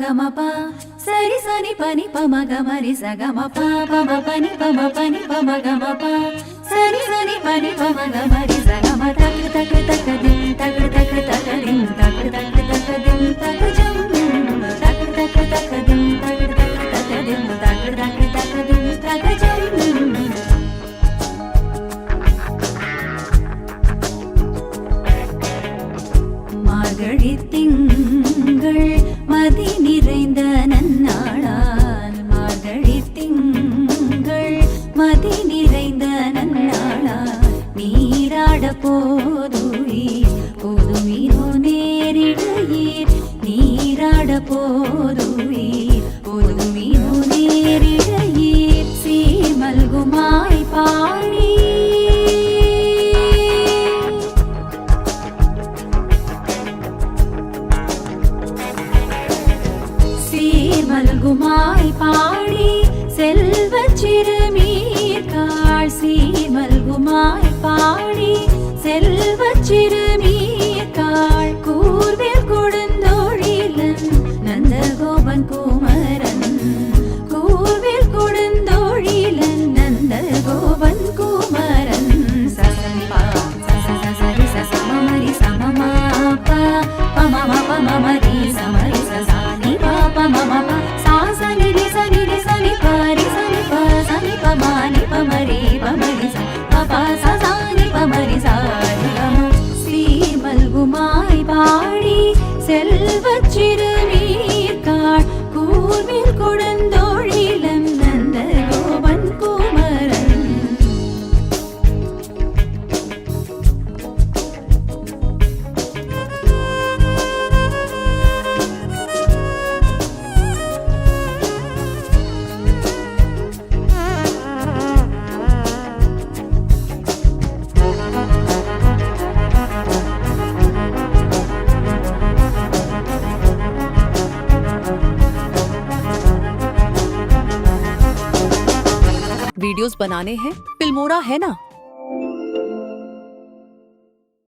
గమ ప సరి సని పని పమ గమ రి స గమ ప పమ పని పమ గమ ప సరి సని పని పమ గమ రి స గమ తక్ తక్ తక్ దిం తక్ తక్ తక్ దిం తక్ తక్ తక్ దిం తక్ జం తక్ తక్ తక్ దిం తక్ తక్ తక్ దిం తక్ తక్ తక్ దిం తక్ జం மார்கழி திங்கள் மதி நிறைந்த நன்னாளால் மார்கழி திங்கள் மதி நிறைந்த நன்னாளால் நீராட போதுவீர் போதுவீரோ நேரிடையீர் நீராட போதுவீர் போதுவீரோ நேரிடையீர் சீமல்குமாய் பாடி மல்குமாய் பாடி செல்வச் சிறுமீர்காள் சீர்மல்குமாய் பாடி செல்வச் சிறுமீர்காள் கூர்வேல் கொடுந்தோழிலன் நந்தகோபன் குமரன் கூர்வேல் கொடுந்தோழிலன் நந்தகோபன் குமரன் சசனிபா சசரி சமமரி சமமாப பமம பமமரி சமரி சசானி பமம சாசனி ரி சனி பரி சனி ப சனி பமனி பமரி பமரி ச பப சசானி பமரி சாரி பம ஸ்ரீமல்குமாய் பாடி செல்வச் சிறுமீர்காள் கூர்வேல் கொடுந்தோழிலன் நந்தகோபன் குமரன் वीडियोस बनाने हैं फिल्मोरा है ना।